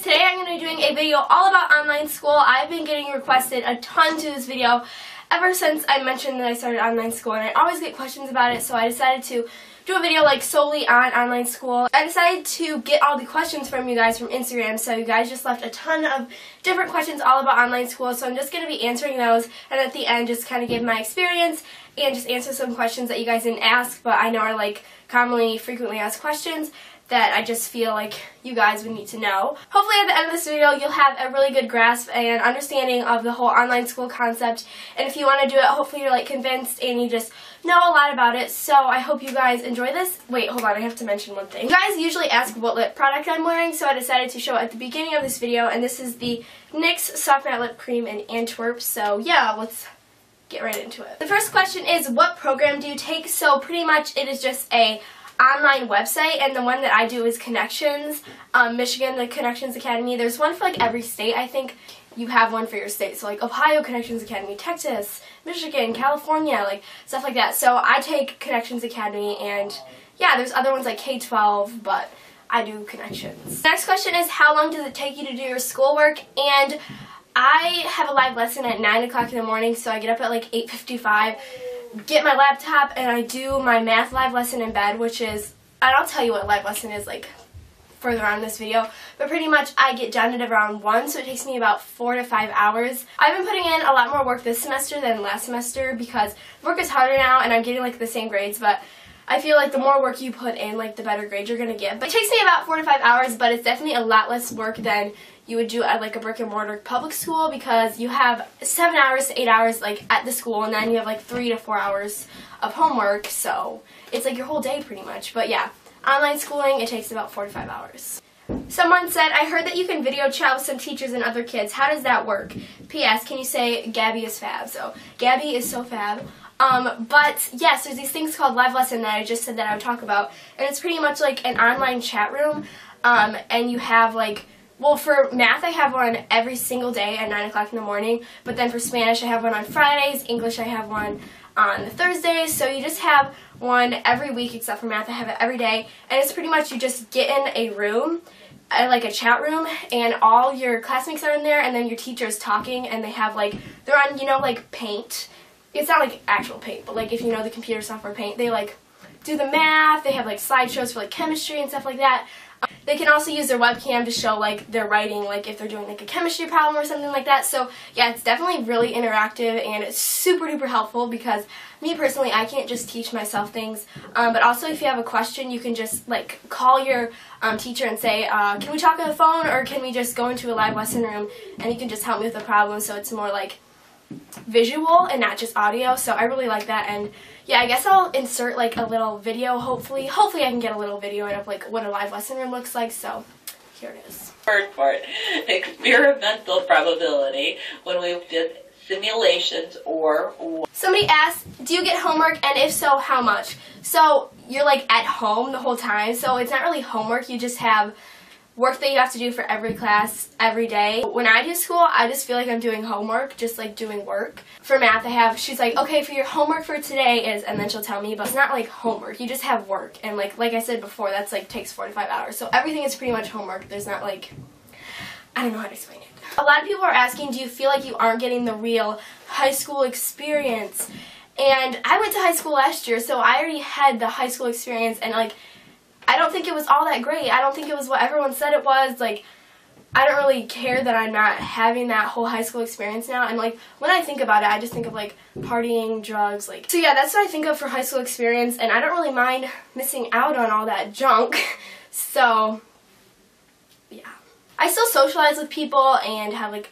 Today I'm going to be doing a video all about online school. I've been getting requested a ton to this video ever since I mentioned that I started online school, and I always get questions about it, so I decided to do a video like solely on online school. I decided to get all the questions from you guys from Instagram, so you guys just left a ton of different questions all about online school, so I'm just going to be answering those, and at the end just kind of give my experience and just answer some questions that you guys didn't ask but I know are like commonly, frequently asked questions that I just feel like you guys would need to know. Hopefully at the end of this video you'll have a really good grasp and understanding of the whole online school concept, and if you want to do it, hopefully you're like convinced and you just know a lot about it. So I hope you guys enjoy this. Wait, hold on, I have to mention one thing. You guys usually ask what lip product I'm wearing, so I decided to show it at the beginning of this video, and this is the NYX Soft Matte Lip Cream in Antwerp. So yeah, let's get right into it. The first question is, what program do you take? So pretty much it is just a online website, and the one that I do is Connections, Michigan, the Connections Academy. There's one for like every state. I think you have one for your state, so like Ohio Connections Academy, Texas, Michigan, California, like stuff like that. So I take Connections Academy, and yeah, there's other ones like K-12, but I do Connections. Next question is, how long does it take you to do your schoolwork? And I have a live lesson at 9 o'clock in the morning, so I get up at like 8:55, get my laptop, and I do my math live lesson in bed, which is, and I'll tell you what live lesson is like further on in this video, but pretty much I get done at around 1, so it takes me about 4 to 5 hours. I've been putting in a lot more work this semester than last semester because work is harder now and I'm getting like the same grades, but I feel like the more work you put in, like the better grades you're going to get. But it takes me about 4 to 5 hours, but it's definitely a lot less work than you would do at like a brick and mortar public school, because you have 7 hours to 8 hours like at the school, and then you have like 3 to 4 hours of homework, so it's like your whole day pretty much. But yeah, online schooling, it takes about 4 to 5 hours. Someone said, I heard that you can video chat with some teachers and other kids. How does that work? P.S. Can you say Gabby is fab? So Gabby is so fab. But yes, there's these things called live lesson that I just said that I would talk about, and it's pretty much like an online chat room, and you have like, well, for math I have one every single day at 9 o'clock in the morning, but then for Spanish I have one on Fridays, English I have one on Thursdays, so you just have one every week except for math. I have it every day, and it's pretty much you just get in a room, like a chat room, and all your classmates are in there, and then your teacher's talking, and they have like, they're on, you know, like Paint. It's not like actual Paint, but like if you know the computer software Paint, they like do the math, they have like slideshows for like chemistry and stuff like that. They can also use their webcam to show like their writing, like if they're doing like a chemistry problem or something like that. So yeah, it's definitely really interactive, and it's super duper helpful because me personally, I can't just teach myself things, but also if you have a question, you can just like call your teacher and say, can we talk on the phone, or can we just go into a live lesson room and you can just help me with the problem, so it's more like visual and not just audio. So I really like that, and yeah, I guess I'll insert like a little video, hopefully I can get a little video in of like what a live lesson room looks like, so here it is. First part, experimental probability, when we did simulations or... Somebody asked, do you get homework, and if so, how much? So you're like at home the whole time, so it's not really homework, you just have work that you have to do for every class every day. When I do school, I just feel like I'm doing homework, just like doing work. For math, I have, she's like, okay, for your homework for today is, and then she'll tell me, but it's not like homework, you just have work, and like I said before, that's like takes 4 to 5 hours, so everything is pretty much homework. There's not like, I don't know how to explain it. A lot of people are asking, do you feel like you aren't getting the real high school experience? And I went to high school last year, so I already had the high school experience, and like, I don't think it was all that great. I don't think it was what everyone said it was. Like, I don't really care that I'm not having that whole high school experience now. And like, when I think about it, I just think of like partying, drugs, like. So yeah, that's what I think of for high school experience, and I don't really mind missing out on all that junk. So yeah. I still socialize with people and have like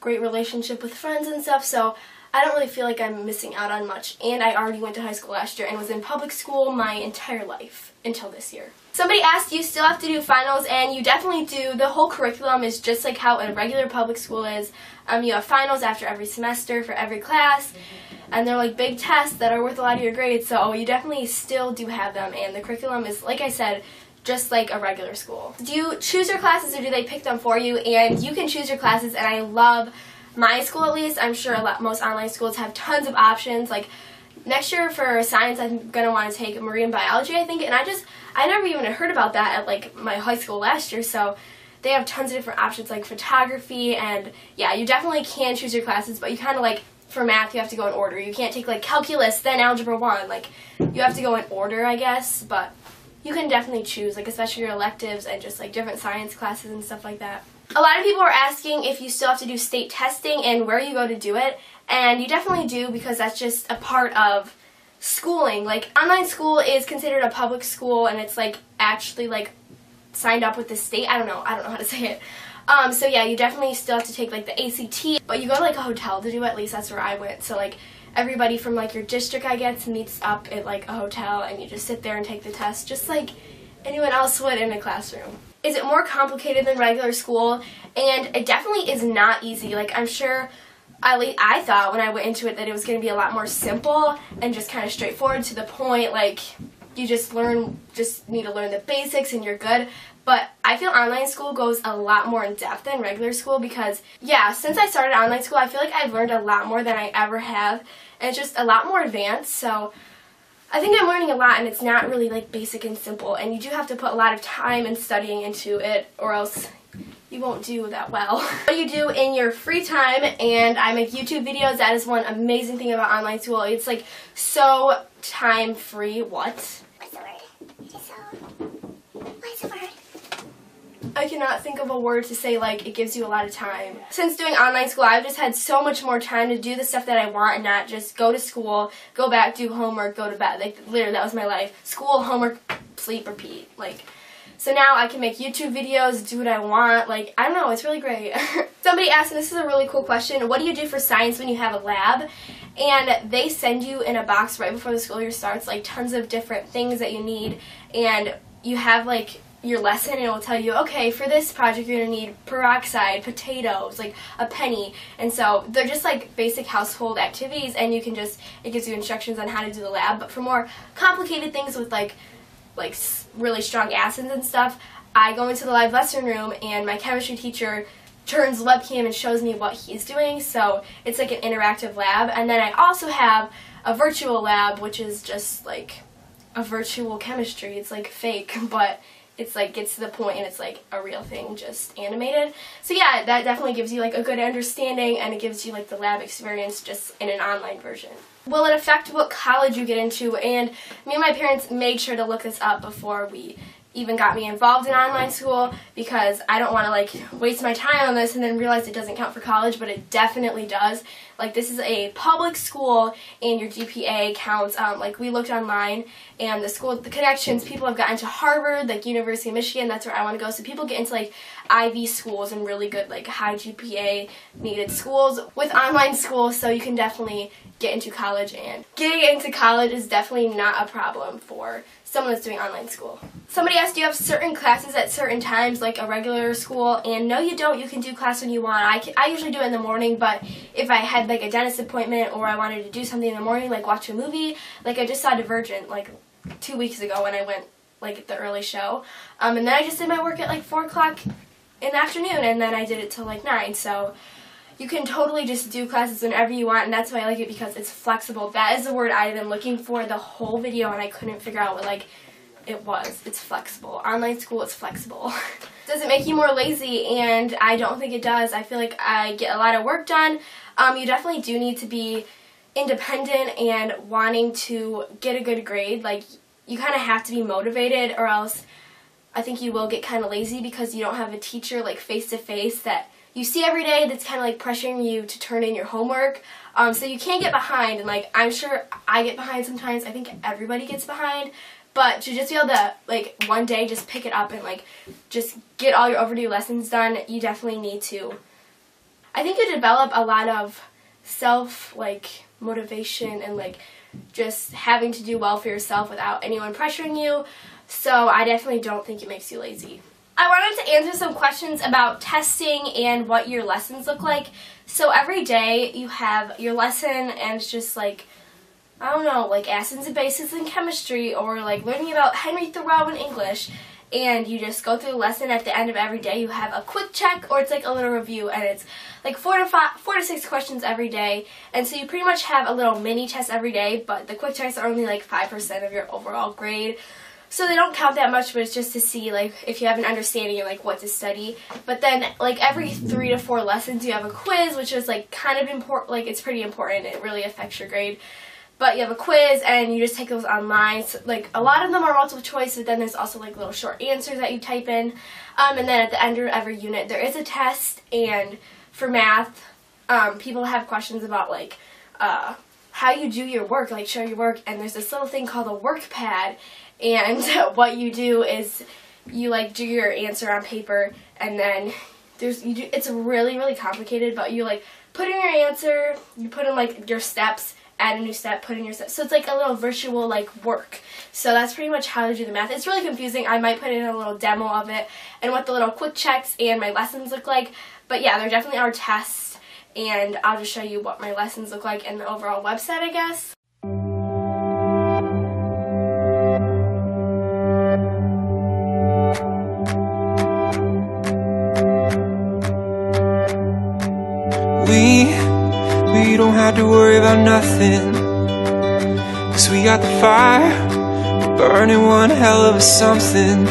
great relationship with friends and stuff, so I don't really feel like I'm missing out on much, and I already went to high school last year and was in public school my entire life until this year. Somebody asked, do you still have to do finals? And you definitely do. The whole curriculum is just like how a regular public school is. You have finals after every semester for every class, and they're like big tests that are worth a lot of your grades, so you definitely still do have them, and the curriculum is, like I said, just like a regular school. Do you choose your classes, or do they pick them for you? And you can choose your classes, and I love my school, at least. I'm sure most online schools have tons of options. Like next year for science, I'm going to want to take marine biology, I think, and I never even heard about that at like my high school last year, so they have tons of different options like photography, and yeah, you definitely can choose your classes, but you kind of like, for math, you have to go in order. You can't take like calculus, then algebra 1. Like, you have to go in order, I guess, but you can definitely choose, like, especially your electives and just like different science classes and stuff like that. A lot of people are asking if you still have to do state testing and where you go to do it, and you definitely do, because that's just a part of schooling. Like, online school is considered a public school, and it's like actually like signed up with the state. I don't know how to say it. So yeah, you definitely still have to take like the ACT, but you go to like a hotel to do it. At least that's where I went. So like everybody from like your district, I guess, meets up at like a hotel, and you just sit there and take the test just like anyone else would in a classroom. Is it more complicated than regular school? And it definitely is not easy. Like, I'm sure I thought when I went into it that it was going to be a lot more simple and just kind of straightforward, to the point, like, you just need to learn the basics and you're good. But I feel online school goes a lot more in depth than regular school, because, yeah, since I started online school, I feel like I've learned a lot more than I ever have, and it's just a lot more advanced. So I think I'm learning a lot, and it's not really like basic and simple, and you do have to put a lot of time and studying into it, or else you won't do that well. What you do in your free time, and I make YouTube videos. That is one amazing thing about online school. It's like so time free. What's the word? What's the word? I cannot think of a word to say, like, it gives you a lot of time. Since doing online school, I've just had so much more time to do the stuff that I want, and not just go to school, go back, do homework, go to bed. Like, literally, that was my life. School, homework, sleep, repeat. Like, so now I can make YouTube videos, do what I want. Like, I don't know, it's really great. Somebody asked, and this is a really cool question, what do you do for science when you have a lab? And they send you in a box right before the school year starts, like, tons of different things that you need, and you have, like, your lesson, and it will tell you, okay, for this project you're going to need peroxide, potatoes, like a penny. And so they're just like basic household activities, and you can just, it gives you instructions on how to do the lab. But for more complicated things with like really strong acids and stuff, I go into the live lesson room, and my chemistry teacher turns the webcam and shows me what he's doing. So it's like an interactive lab. And then I also have a virtual lab, which is just like a virtual chemistry. It's like fake, but it's like gets to the point, and it's like a real thing, just animated. So yeah, that definitely gives you like a good understanding, and it gives you like the lab experience just in an online version. Will it affect what college you get into? And me and my parents made sure to look this up before we even got me involved in online school, because I don't want to like waste my time on this and then realize it doesn't count for college, but it definitely does. Like, this is a public school, and your GPA counts. Like, we looked online, and the connections, people have gotten to Harvard, like University of Michigan, that's where I want to go. So people get into like Ivy schools and really good like high GPA needed schools with online school, so you can definitely get into college, and getting into college is definitely not a problem for someone that's doing online school. Somebody asked, do you have certain classes at certain times like a regular school? And no, you don't. You can do class when you want. I usually do it in the morning, but if I had like a dentist appointment, or I wanted to do something in the morning, like watch a movie, like I just saw Divergent like 2 weeks ago when I went like at the early show, and then I just did my work at like 4 o'clock in the afternoon, and then I did it till like 9. So you can totally just do classes whenever you want, and that's why I like it, because it's flexible. That is the word I've been looking for the whole video, and I couldn't figure out what like it was. It's flexible. Online school is flexible. Does it make you more lazy? And I don't think it does. I feel like I get a lot of work done. You definitely do need to be independent and wanting to get a good grade. Like, you kind of have to be motivated, or else I think you will get kind of lazy, because you don't have a teacher like face to face that you see every day that's kind of like pressuring you to turn in your homework. So you can't get behind, and like I'm sure I get behind sometimes. I think everybody gets behind. But to just be able to, like, one day just pick it up and, like, just get all your overdue lessons done, you definitely need to. I think you develop a lot of self, like, motivation and, like, just having to do well for yourself without anyone pressuring you. So I definitely don't think it makes you lazy. I wanted to answer some questions about testing and what your lessons look like. So every day you have your lesson, and it's just, like, I don't know, like acids and bases in chemistry, or like learning about Henry Thoreau in English, and you just go through the lesson. At the end of every day you have a quick check, or it's like a little review, and it's like 4 to 6 questions every day, and so you pretty much have a little mini test every day, but the quick checks are only like 5% of your overall grade. So they don't count that much, but it's just to see, like, if you have an understanding of, like, what to study. But then, like, every 3 to 4 lessons you have a quiz, which is, like, kind of important. Like, it's pretty important. It really affects your grade. But you have a quiz, and you just take those online. So, like, a lot of them are multiple choice, but then there's also, like, little short answers that you type in. And then at the end of every unit, there is a test. And for math, people have questions about, like, how you do your work, like, show your work. And there's this little thing called a work pad. And what you do is you, like, do your answer on paper, and then it's really, really complicated, but you, like, put in your answer, you put in, like, your steps, add a new step, put in your steps. So it's like a little virtual, like, work. So that's pretty much how to do the math. It's really confusing. I might put in a little demo of it and what the little quick checks and my lessons look like. But yeah, there definitely are tests, and I'll just show you what my lessons look like in the overall website, I guess. We don't have to worry about nothing, 'cause we got the fire, we're burning one hell of a something.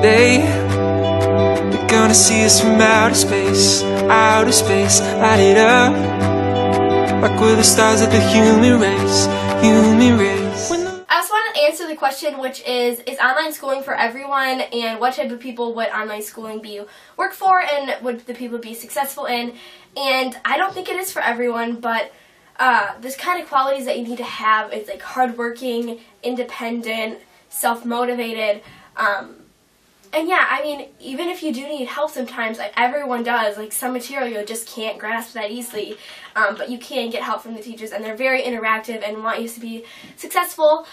They're gonna see us from outer space, light it up, like we're the stars of the human race. I just want to answer the question, which is online schooling for everyone, and what type of people would online schooling be work for, and would the people be successful in? And I don't think it is for everyone, but this kind of qualities that you need to have is, like, hardworking, independent, self-motivated, and yeah, I mean, even if you do need help sometimes, like, everyone does, like, some material you just can't grasp that easily, but you can get help from the teachers, and they're very interactive and want you to be successful.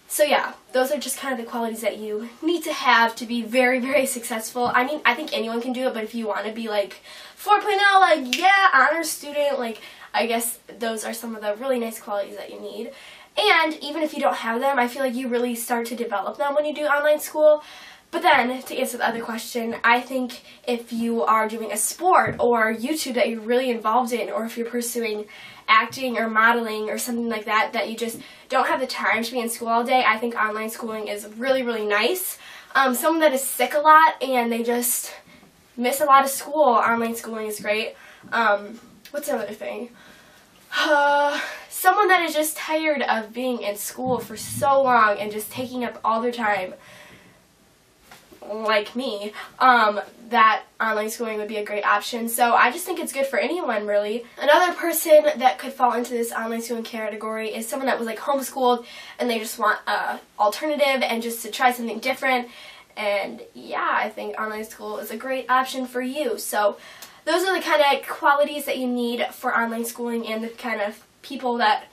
So yeah, those are just kind of the qualities that you need to have to be very, very successful. I mean, I think anyone can do it, but if you want to be, like, 4.0, like, yeah, honors student, like, I guess those are some of the really nice qualities that you need. And even if you don't have them, I feel like you really start to develop them when you do online school. But then, to answer the other question, I think if you are doing a sport or YouTube that you're really involved in, or if you're pursuing acting or modeling or something like that, that you just don't have the time to be in school all day, I think online schooling is really, really nice. Someone that is sick a lot and they just miss a lot of school, online schooling is great. What's another thing? Someone that is just tired of being in school for so long and just taking up all their time, like me, that online schooling would be a great option. So I just think it's good for anyone, really. Another person that could fall into this online schooling category is someone that was, like, homeschooled and they just want an alternative and just to try something different. And yeah, I think online school is a great option for you. So those are the kind of qualities that you need for online schooling and the kind of people that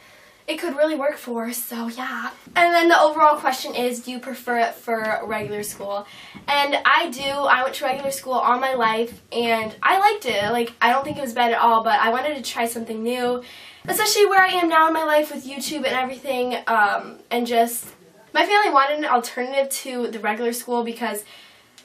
it could really work for, so yeah. And then the overall question is, do you prefer it for regular school? And I do. I went to regular school all my life, and I liked it. Like, I don't think it was bad at all, but I wanted to try something new, especially where I am now in my life with YouTube and everything, and just, my family wanted an alternative to the regular school because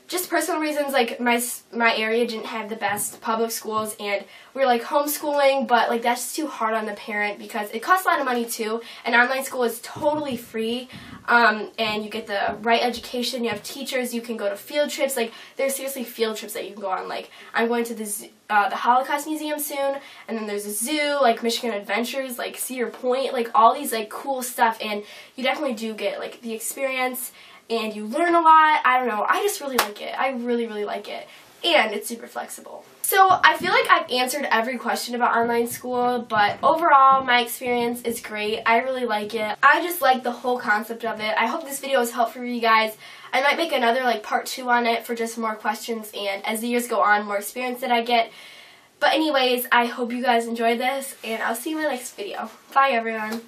just personal reasons, like, my area didn't have the best public schools, and we were, like, homeschooling, but, like, that's just too hard on the parent because it costs a lot of money too, and online school is totally free, and you get the right education, you have teachers, you can go to field trips, like, there's seriously field trips that you can go on, like, I'm going to the Holocaust Museum soon, and then there's a zoo, like, Michigan Adventures, like, Cedar Point, like, all these, like, cool stuff, and you definitely do get, like, the experience, and you learn a lot. I don't know, I just really like it. I really, really like it. And it's super flexible. So I feel like I've answered every question about online school, but overall my experience is great. I really like it. I just like the whole concept of it. I hope this video was helpful for you guys. I might make another, like, part 2 on it for just more questions, and as the years go on, more experience that I get. But anyways, I hope you guys enjoyed this, and I'll see you in my next video. Bye, everyone.